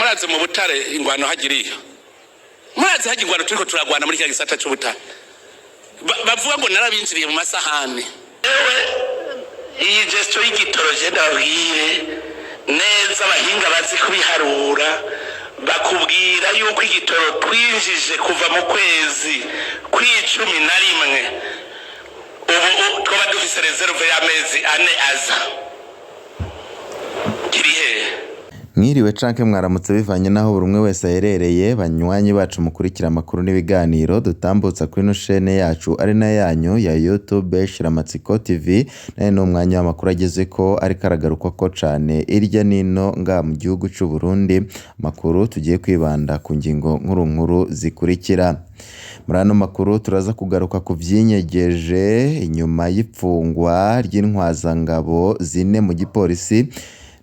muraze mu butare ingwano hagiriyo muraze hagira ingwano turiko turagwana muri kya gisata c'ubutare bavuga ngo narabinjiriye mu masahani ewe iyi gesto y'igitoro je ndabwiye neza abahinga bazi kubiharura bakubwira yuko igitoro twinjije kuva mu kwezi kw'icumi na rimwe ubu twaba dufise reserve y'amezi 4 aza kirihe. Mwiriwe canke mwaramutse bivanye naho buri umwe wese aherereye banywanyi bacu mukurikira amakuru n'ibiganiro dutambutsa kuri no chaîne yacu ari na yanyu ya YouTube Shiramatsiko TV naye no mwanya w'amakuru ageze ko ari karagaruka ko cane irya nino nga mu gihugu c'u Burundi makuru tugiye kwibanda ku ngingo nkuru zikurikira. Muri ano makuru turaza kugaruka ku vyinyegeje inyuma y'ipfungwa ry'intwazangabo zine mu gipolisi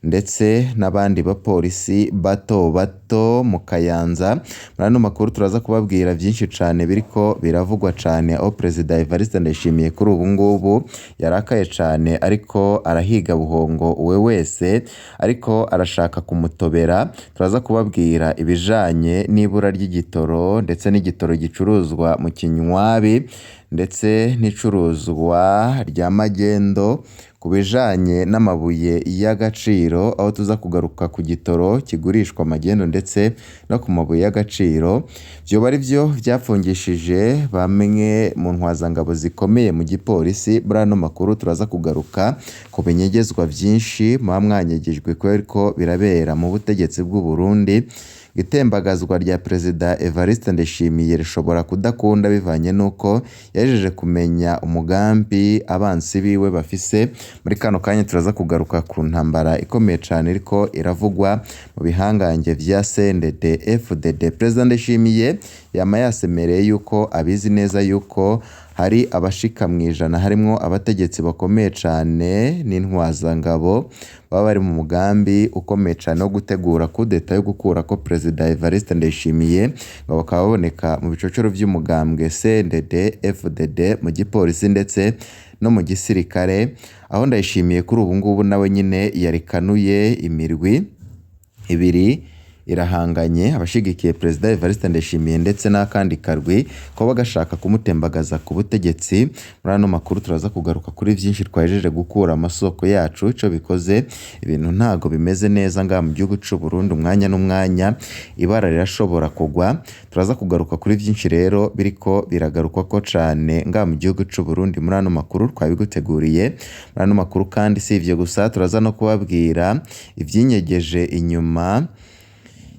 ndetse n'abandi bapolisi bato mu Kayanza. Muri ano makuru turaza kubabwira byinshi cane biriko biravugwa cane aho President Evariste Ndayishimiye kuri ubu ngubu yarakaye cane ariko arahiga buhongo uwe wese ariko arashaka kumutobera. Turaza kubabwira ibijanye n'ibura ry'igitoro ndetse n'igitoro gicuruzwa mu kinywabi ndetse n'icuruzwa rya magendo ku bijanye n'amabuye y'agaciro aho tuza kugaruka ku gitoro kigurishwa magendo ndetse no ku mabuye y'agaciro vyoba ari vyo vyapfungishije bamwe mu ntwazangabo zikomeye mu gipolisi. Muri ano makuru turaza kugaruka ku binyegezwa vyinshi muba mwanyegejwe ko birabera mu butegetsi bw'u Burundi. Itembagazwa rya President Evariste Ndayishimiye rishobora kudakunda bivanye nuko yajeje kumenya umugambi abansi biwe bafise. Muri kano kanya turaza kugaruka ku ntambara ikomeye cane iriko iravugwa mu bihangange vya CNDD FDD. President Ndayishimiye yama yasemereye yuko abizi neza yuko hari abashika mwijana harimwo abategetsi bakomeye cane n'intwazangabo baba bari mu mugambi ukomeye cane wo gutegura kudeta yo gukura ko President Evariste Ndayishimiye ngo bakaba baboneka mu bicocoro vy'umugambwe CNDD FDD mu gipolisi ndetse no mu gisirikare aho Ndayishimiye kuri ubu ngubu nawe nyine yarekanuye imirwi ibiri irahanganye abashigikiye President Evariste Ndayishimiye ndetse n'akandi karwi ko bagashaka kumutembagaza ku butegetsi. Muri ano makuru turaza kugaruka kuri vyinshi twajeje gukura amasoko yacu ico bikoze ibintu ntago bimeze neza nga mu gihugu c'u Burundi umwanya n'umwanya ibara rirashobora kugwa. Turaza kugaruka kuri vyinshi rero biriko biragaruka ko cane nga mu gihugu c'u Burundi muri ano makuru twabiguteguriye. Muri ano makuru kandi si ivyo gusa turaza no kubabwira ivyinyegeje inyuma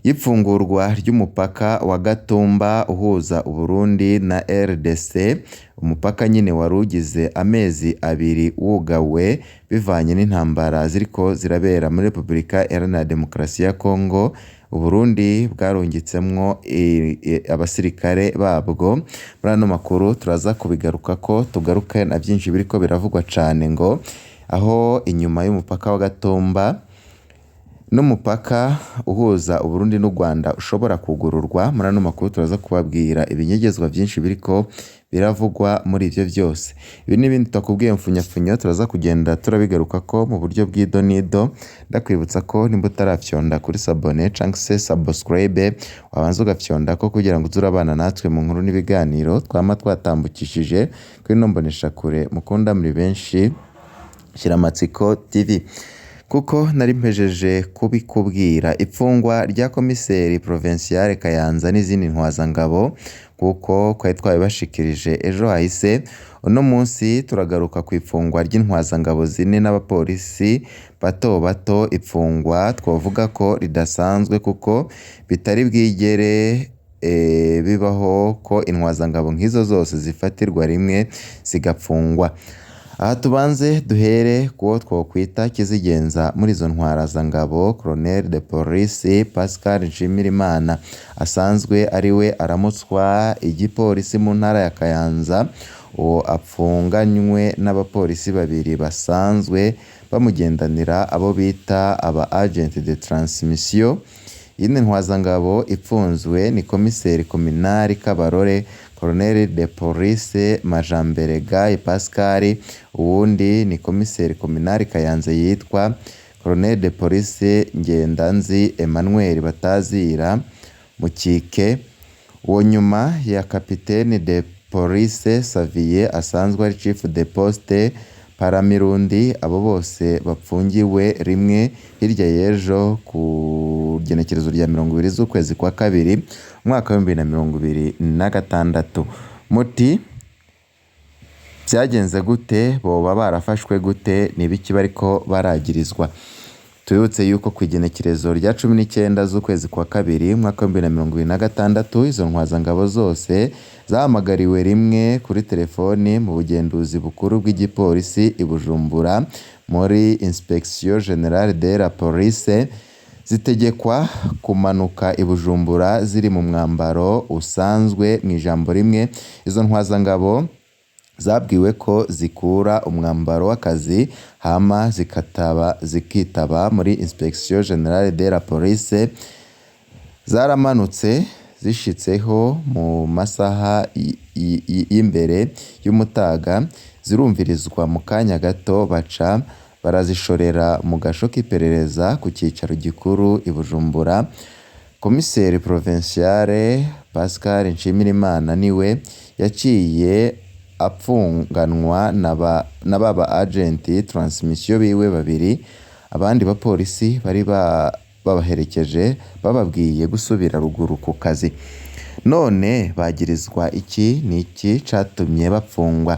y'ipfungurwa ry'umupaka wa Gatumba uhuza Uburundi na RDC. Umupaka nyine warugize amezi 2 wugawe bivanye n'intambara ziriko zirabera muri Republika Iharanira Demokarasi ya Kongo. Uburundi bwarungitsemwo abasirikare babwo. Muri ano makuru turaza kubigaruka ko tugaruke na byinshi biriko biravugwa cane ngo aho inyuma y'umupaka wa Gatumba n'umupaka uhuza Uburundi n'u Rwanda ushobora kugururwa. Muri ano makuru turaza kubabwira ibinyegezwa byinshi biriko biravugwa muri ivyo vyose. Ibi n'ibindi twakubwiye mfunyafunyo turaza kugenda turabigaruka ko mu buryo bw'idonido. Ndakwibutsa ko nimba utarafyonda kuri sabone canke se subscribe wabanza ugafyonda ko kugira ngo uzurabana natwe mu nkuru n'ibiganiro twama twatambukishije kuri nombonesha kure mukunda muri benshi Shiramatsiko TV. Kuko nari mpejeje kubikubwira ipfungwa rya komiseri provinciale Kayanza n'izindi ntwazangabo kuko kwari twabibashikirije ejo hahise. Uno munsi turagaruka ku ipfungwa ry'intwazangabo zine n'abapolisi bato ipfungwa twavuga ko ridasanzwe kuko bitari bwigere bibaho ko intwazangabo nk'izo zose zifatirwa rimwe zigapfungwa. Aha tubanze duhere kuwo twokwita kizigenza muri izo ntwarazangabo Colonel de Police Pascal Nshimirimana asanzwe ariwe aramutswa igipolisi mu ntara ya Kayanza. Uwo apfunganywe n'abapolisi babiri basanzwe bamugendanira abo bita aba agent de transmission. Yindi ntwazangabo ipfunzwe ni komiseri kominari Kabarore Colonel de Police Majambere Guy Pascal. Uwundi ni komiseri kominari Kayanza yitwa Colonel de Police Ngendanzi Emmanuel Batazira Mukike, uwo nyuma ya Capitaine de Police Xavier asanzwe ari Chief de Poste Paramirundi. Abo bose bapfungiwe rimwe hirya y'ejo ku genekerezo rya 20 z'ukwezi kwa kabiri umwaka wa 2026. Muti byagenze gute? Boba barafashwe gute? Nibiki bariko baragirizwa? Tuyutse yuko ku igenekerezo rya 19 z'ukwezi kwa kabiri umwaka wa 2026 izo ntwazangabo zose zahamagariwe rimwe kuri telefoni mu bugenduzi bukuru bw'igipolisi i Bujumbura muri Inspection Generale de la Police, zitegekwa kumanuka i Bujumbura ziri mu mwambaro usanzwe. Mu ijambo rimwe, izo ntwazangabo zabwiwe ko zikura umwambaro w'akazi hama zikitaba muri Inspection Generale de la Police. Zaramanutse zishitseho mu masaha y'imbere y'umutaga, zirumvirizwa mu kanya gato baca barazishorera mu gasho k'iperereza ku cyicaro gikuru i Bujumbura. Komiseri Provinciale Pascal Nshimirimana niwe yaciye apfunganwa na baba agenti transmission biwe babiri. Abandi bapolisi bari babaherekeje bababwiye gusubira ruguru ku kazi. None bagirizwa iki? Niki catumye bapfungwa?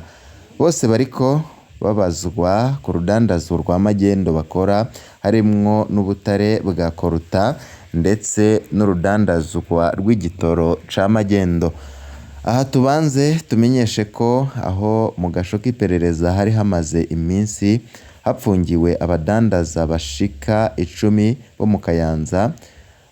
Bose bariko babazwa ku rudandazo rwa magendo bakora, harimwo n'ubutare bwa koruta ndetse n'urudandazwa rw'igitoro ca magendo. Aha tubanze tumenyeshe ko aho mu gasho k'iperereza hari hamaze iminsi hapfungiwe abadandaza bashika 10 bo mu Kayanza,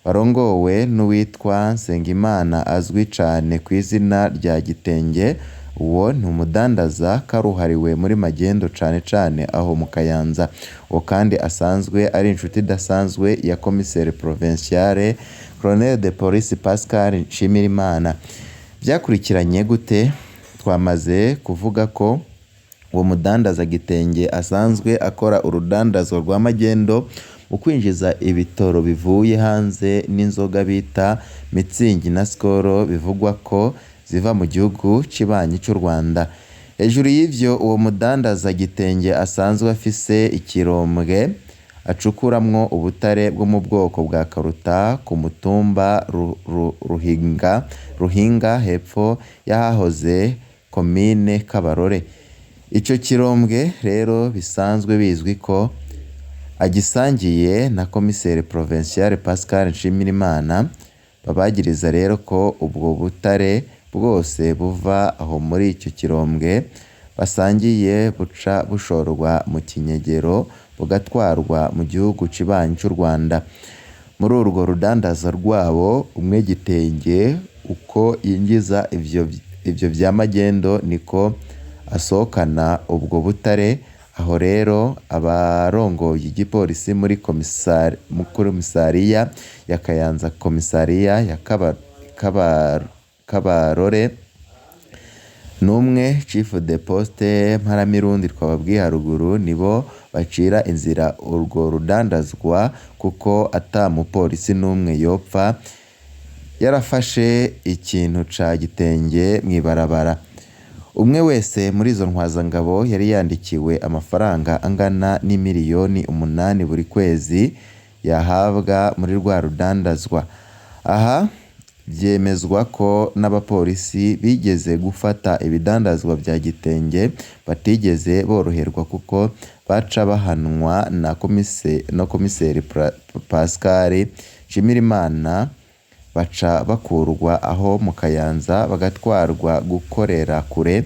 barongowe n'uwitwa Nsengimana azwi cane ku izina rya Gitenge. Uwo ni umudandaza karuhariwe muri magendo cane cane aho mu Kayanza. Uwo kandi asanzwe ari inshuti idasanzwe ya Komiseri Provinciale Colonel de Police Pascal Nshimirimana. Byakurikiranye gute? Twamaze kuvuga ko uwo mudandaza Gitenge asanzwe akora urudandazo rwa magendo mu kwinjiza ibitoro bivuye hanze n'inzoga bita Mitsingi na Skol, bivugwa ko ziva mu gihugu cibanyi cy'u Rwanda. Hejuru y'ivyo, uwo mudandaza Gitenge asanzwe afise ikirombwe acukuramwo ubutare bwo mu bwoko bwa karuta ku mutumba Ruhinga hepfo y'ahahoze komine Kabarore. Ico kirombwe rero bisanzwe bizwi ko agisangiye na Komiseri Provinciale Pascal Nshimirimana. Babagiriza rero ko ubwo butare bwose buva aho muri icyo kirombwe basangiye buca bushorwa mu kinyegero bugatwarwa mu gihugu cibanyi cy'u Rwanda. Muri urwo rudandaza rwabo, umwe Gitenge uko yinjiza ivyo vya magendo niko asohokana ubwo butare. Aho rero abarongoye igipolisi muri komisariya ya Kayanza, komisariya ya Kabarore, n'umwe Chief de Poste Paramirundi twababwiye haruguru, nibo bacira inzira urwo rudandazwa kuko ata mupolisi n'umwe yopfa yarafashe ikintu ca Gitenge mw'ibarabara. Umwe wese muri izo ntwazangabo yari yandikiwe amafaranga angana n'imiliyoni 8 buri kwezi yahabwa muri rwa rudandazwa. Aha byemezwa ko n'abapolisi bigeze gufata ibidandazwa bya Gitenge batigeze boroherwa kuko baca bahanwa na Komiseri Pascal Nshimirimana, baca bakurwa aho mu Kayanza bagatwarwa gukorera kure.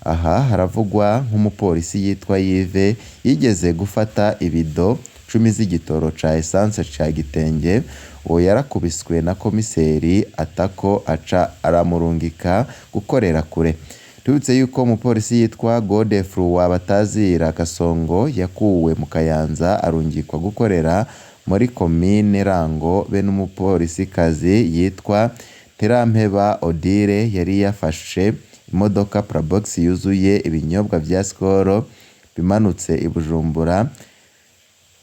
Aha haravugwa nk'umupolisi yitwa Yves yigeze gufata ibido 10 z'igitoro ca essence ca Gitenge. Uwo yarakubiswe na komiseri atako aca aramurungika gukorera kure. Tubitse yuko umupolisi yitwa Godefroid Batazira Kasongo yakuwe mu Kayanza arungikwa gukorera muri komine Rango be n'umupolisi kazi yitwa Terampeba Odile yari yafashe imodoka Probox yuzuye ibinyobwa vya Skol bimanutse i Bujumbura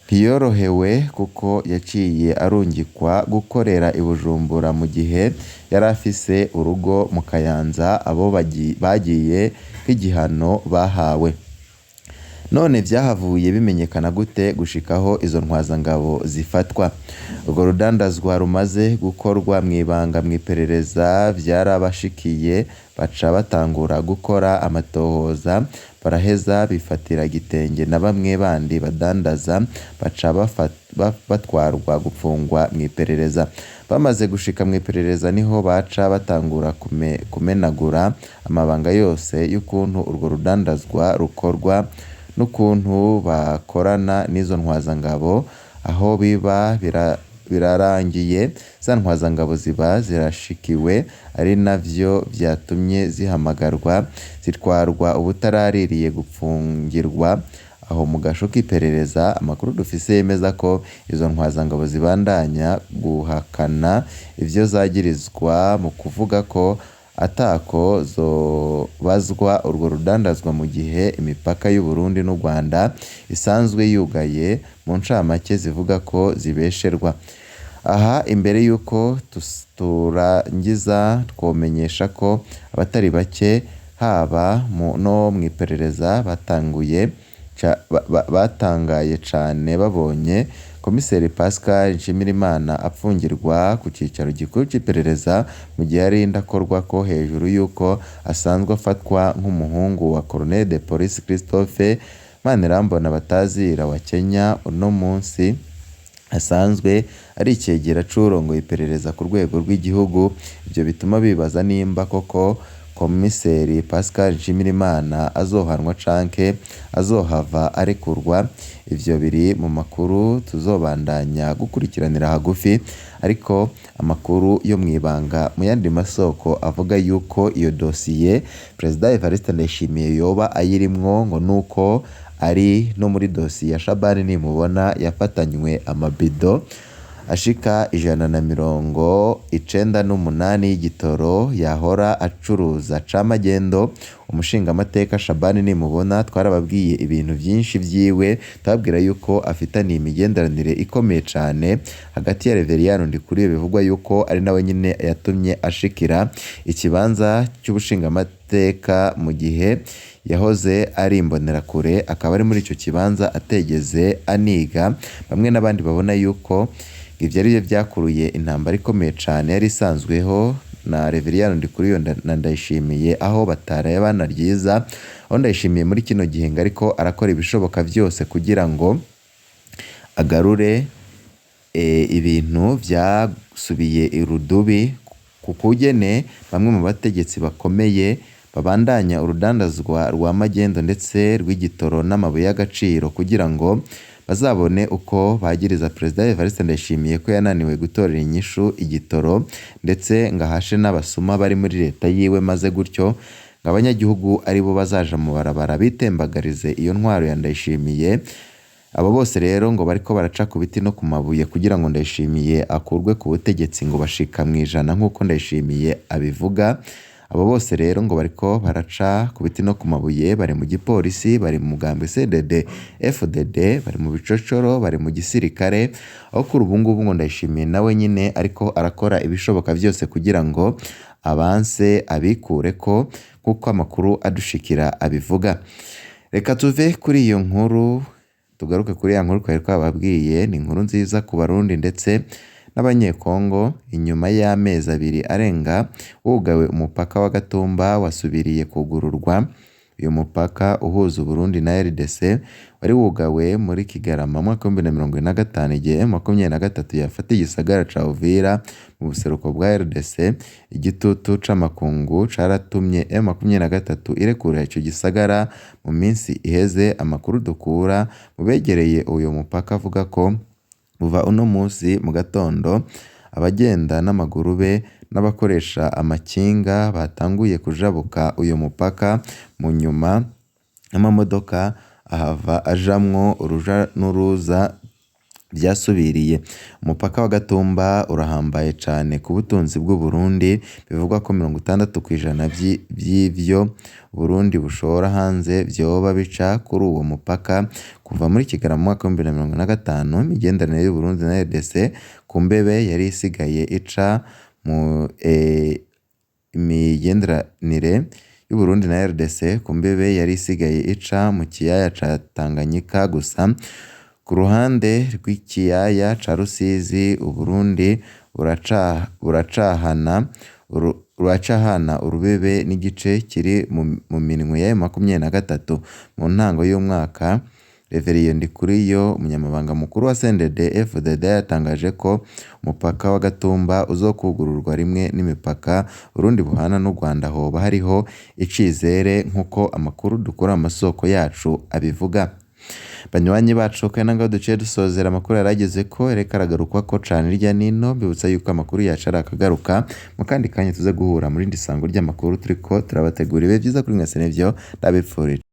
ntiyorohewe kuko yaciye arungikwa gukorera i Bujumbura mu gihe yari afise urugo mu Kayanza abo bagiye nk'igihano bahawe. None vyahavuye bimenyekana gute gushikaho izo ntwazangabo zifatwa? Urwo rudandazwa rumaze gukorwa mw'ibanga mw'iperereza vyarabashikiye baca batangura gukora amatohoza baraheza bifatira Gitenge na bamwe bandi badandaza baca batwarwa gupfungwa mw'iperereza. Bamaze gushika mw'iperereza niho baca batangura kumenagura amabanga yose y'ukuntu urwo rudandazwa rukorwa n'ukuntu bakorana n'izo ntwazangabo. Aho biba birarangiye za ntwazangabo ziba zirashikiwe ari navyo vyatumye zihamagarwa zitwarwa ubutaraririye gupfungirwa aho mu gasho k'iperereza. Amakuru dufise yemeza ko izo ntwazangabo zibandanya guhakana ivyo zagirizwa mu kuvuga ko atako zobazwa urwo rudandazwa mu gihe imipaka y'u Burundi n'u Rwanda isanzwe yugaye. Mu ncamake zivuga ko zibesherwa. Aha imbere yuko turangiza twomenyesha ko abatari bake haba no mw'iperereza batangaye cane babonye Komiseri Pascal Nshimirimana apfungirwa ku cicaro gikuru c'iperereza mu gihe ari ndakorwa ko hejuru yuko asanzwe afatwa nk'umuhungu wa Colonel de Police Christophe Manirambona batazira wa Kenya. Uno munsi asanzwe ari icegera c'urongoye iperereza ku rwego rw'igihugu. Ivyo bituma bibaza nimba koko Komiseri Pascal Nshimirimana azohanwa canke azohava arekurwa. Ivyo biri mu makuru tuzobandanya gukurikiranira hagufi, ariko amakuru yo mw'ibanga mu yandi masoko avuga yuko iyo dosiye Perezida Evariste Ndayishimiye yoba ayirimwo, ngo nuko ari no muri dosiye ya Shabani Nimubona yafatanywe amabido ashika 198 y'igitoro yahora acuruza camagendo. Umushingamateka Shabani Nimubona twarababwiye ibintu vyinshi vyiwe, tababwira yuko afitaniye imigenderanire ikomeye cane hagati ya Reveriyano Ndikuriyo, bivugwa yuko ari nawe nyine yatumye ashikira ikibanza cy'ubushingamateka mu gihe yahoze ari imbonerakure, akaba ari muri ico kibanza ategeze aniga. Bamwe n'abandi babona yuko ivyo ari byo vyakuruye intambara ikomeye cane yari isanzweho na Reveriyano Ndikuriyo na Ndayishimiye, aho bataraye banaryiza. Aho Ndayishimiye muri kino gihe ariko arakora ibishoboka vyose kugira ngo agarure ibintu vyasubiye irudubi ku kugene bamwe mu bategetsi bakomeye babandanya urudandazwa rwa magendo ndetse rw'igitoro n'amabuye y'agaciro kugira ngo bazabone uko bagiriza Perezida Evariste Ndayishimiye ko yananiwe gutorera inyishu igitoro ndetse ngahashe n'abasuma bari muri leta yiwe, maze gutyo abanyagihugu aribo bazaja mu barabara bitembagarize iyo ntwaro ya Ndayishimiye. Abo bose rero ngo bariko baraca ku biti no ku mabuye kugira ngo Ndayishimiye akurwe ku butegetsi ngo bashika mwijana nk'uko Ndayishimiye abivuga. Abo bose rero ngo bariko baraca ku biti no ku mabuye, bari mu gipolisi, bari mu mugambwe CDD FDD, bari mu bicocoro, bari mu gisirikare. Aho kuri ubu ngubu ngo Ndayishimiye nawe nyine ariko arakora ibishoboka vyose kugira ngo abanse abikureko kuko amakuru adushikira abivuga. Reka tuve kuri iyo nkuru tugaruke kuri ya nkuru twari twababwiye. Ni inkuru nziza ku Barundi ndetse n'Abanyekongo. Inyuma y'amezi 2 arenga wugawe umupaka wa Gatumba wasubiriye kugururwa. Uyu mupaka uhuza Burundi na RDC wari wugawe muri Kigarama mwaka 2025 igihe M23 yafatiye igisagara ca Uvira mu buseruko bwa RDC. Igitutu c'amakungu caratumye M23 irekura ico gisagara mu minsi iheze. Amakuru dukura mu begereye uyu mupaka avuga ko buva uno munsi mu gatondo abagenda n'amaguru be n'abakoresha amakinga batanguye kujabuka uyu mupaka. Mu nyuma amamodoka ahava ajamwo uruja n'uruza byasubiriye. Umupaka wa Gatumba urahambaye cyane ku butunzi bw'u Burundi, bivugwa ko 60% by'ivyo Burundi bushora hanze vyoba bica kuri uwo mupaka. Kuva muri Kigarama mwaka 2025 imigenderanire y'u Burundi na RDC ku mbebe yari isigaye ica mu imigenderanire y'u Burundi na RDC ku mbebe yari isigaye ica mu kiyaya ca Tanganyika gusa. Ku ruhande rw'ikiyaya ca Rusizi u Burundi buracahana urubebe n'igice kiri mu minwe ya M23. Mu ntango y'umwaka Reverien Ndikuriyo umunyamabanga mukuru wa CNDD-FDD yatangaje ko umupaka wa Gatumba uzokugururwa rimwe n'imipaka Burundi buhana n'u Rwanda hoba hariho icizere nk'uko amakuru dukora amasoko yacu abivuga. Banywanyi bacu kandi ngo duce dusozera amakuru yarageze ko reka aragarukwa ko cane irya nino, bibutsa yuko amakuru yacu arakagaruka mu kandi kanya tuze guhura muri ndisango ry'amakuru turiko turabategura ibe byiza kuri mwese n'ivyo ndabipfurije.